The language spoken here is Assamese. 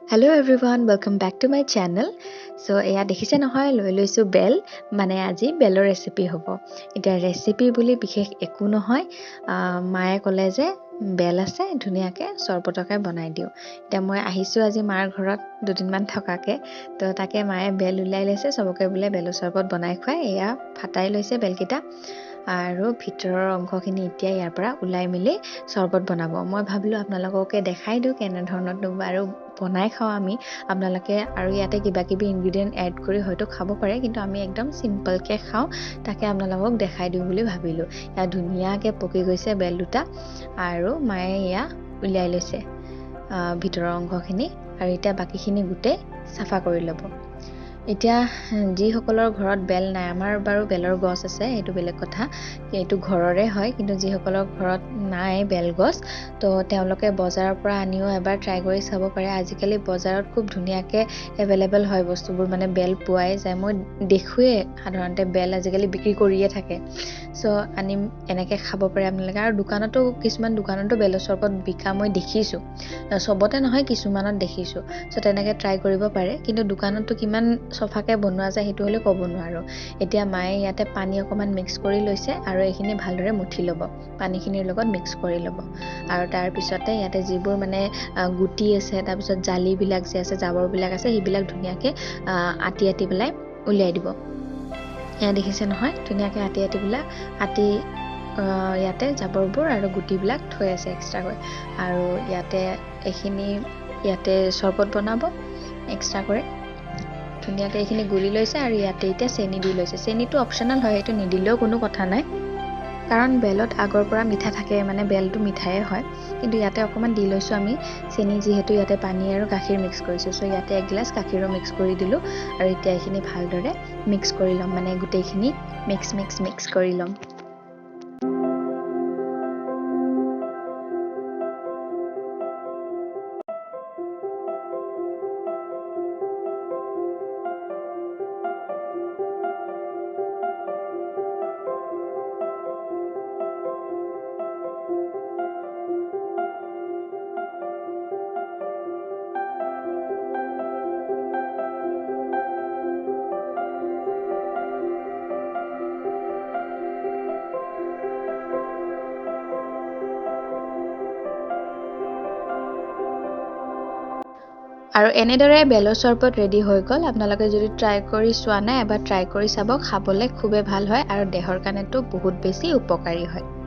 Hello everyone, welcome back to my channel. So এয়া দেখিছে নহয় লৈ লৈছো বেল মানে আজি বেলৰ ৰেচিপি হ'ব। এটা ৰেচিপি বুলি বিশেষ একো নহয়। মায়ে ক'লে যে বেল আছে ধুনীয়াকৈ চৰবতকে বনাই দিও। এতিয়া মই আহিছো আজি মাৰ ঘৰত দুদিনমান থকাকে। তো তাকে মায়ে বেল উলাই লৈছে সবকে বোলে বেলৰ চৰবত বনাই খুৱাই। এয়া ফাটাই লৈছে বেলকিটা আৰু ভিতৰৰ অংশখিনি এতিয়া ইয়াৰ পৰা উলাই মিলি চৰবত বনাব। মই ভাবিলো আপোনালোককে দেখাই দিও কেনে ধৰণত আৰু বনাই খাও আমি। আপোনালোকে আৰু ইয়াতে কিবা কিবি ইনগ্ৰেডিয়েন্ট এড কৰি হয়তো খাব পাৰে, কিন্তু আমি একদম সিম্পল কে খাও। তাকে আপোনালোকক দেখাই দিও বুলি ভাবিলো। ইয়া ধুনীয়াকৈ পকি গৈছে বেল দুটা আৰু মায়ে ইয়া উলিয়াই লৈছে ভিতৰৰ অংশখিনি আৰু এতিয়া বাকিখিনি গুটে সাফা কৰি ল'ব। এতিয়া যিসকলৰ ঘৰত বেল নাই, আমাৰ বাৰু বেলৰ গছ আছে, এইটো বেলেগ কথা, এইটো ঘৰৰে হয়, কিন্তু যিসকলৰ ঘৰত নাই বেল গছ তো তেওঁলোকে বজাৰৰ পৰা আনিও এবাৰ ট্ৰাই কৰি চাব পাৰে। আজিকালি বজাৰত খুব ধুনীয়াকৈ এভেইলেবল হয় বস্তুবোৰ, মানে বেল পোৱাই যায়। মই দেখুৱে সাধাৰণতে বেল আজিকালি বিক্ৰী কৰিয়ে থাকে। সো আনিম এনেকৈ খাব পাৰে আপোনালোকে। আৰু দোকানতো কিছুমান দোকানতো বেলৰ চৰবত বিকা মই দেখিছোঁ, চবতে নহয় কিছুমানত দেখিছোঁ। সো তেনেকৈ ট্ৰাই কৰিব পাৰে, কিন্তু দোকানতো কিমান সফাকে বনোৱা যায় সেইটো হলে ক'ব নোৱাৰো। এতিয়া মায়ে ইয়াতে পানী অকমান মিক্স কৰি লৈছে আৰু এইখিনি ভালদৰে মুঠি ল'ব, পানীখিনিৰ লগত মিক্স কৰি ল'ব। আৰু তাৰ পিছতে ইয়াতে যিবোৰ মানে গুটি আছে, তাৰ পিছত জালিবিলাক যে আছে, জাবৰবিলাক আছে, সেইবিলাক ধুনীয়াকৈ আটি আটি পেলাই উলিয়াই দিব। এয়া দেখিছে নহয় ধুনীয়াকৈ আটি আটি পেলাই ইয়াতে জাবৰবোৰ আৰু গুটিবিলাক থৈ আছে এক্সট্ৰাকৈ। আৰু ইয়াতে এইখিনি ইয়াতে চৰবত বনাব এক্সট্ৰা কৰে। ধুনীয়াকৈ এইখিনি গুলি লৈছে আৰু ইয়াতে এতিয়া চেনি দি লৈছে। চেনিটো অপচনেল হয়, সেইটো নিদিলেও কোনো কথা নাই, কাৰণ বেলত আগৰ পৰা মিঠা থাকে, মানে বেলটো মিঠায়ে হয়। কিন্তু ইয়াতে অকণমান দি লৈছোঁ আমি চেনি, যিহেতু ইয়াতে পানী আৰু গাখীৰ মিক্স কৰিছোঁ। চ' ইয়াতে এক গিলাচ গাখীৰো মিক্স কৰি দিলোঁ আৰু এতিয়া এইখিনি ভালদৰে মিক্স কৰি ল'ম, মানে গোটেইখিনি মিক্স কৰি ল'ম। আৰু এনেদৰে বেলৰ চৰবত ৰেডি হৈ গ'ল। আপোনালোকে যদি ট্ৰাই কৰি চোৱা নাই, এবাৰ ট্ৰাই কৰি চাব, খাবলৈ খুবেই ভাল হয় আৰু দেহৰ কাৰণেতো বহুত বেছি উপকাৰী হয়।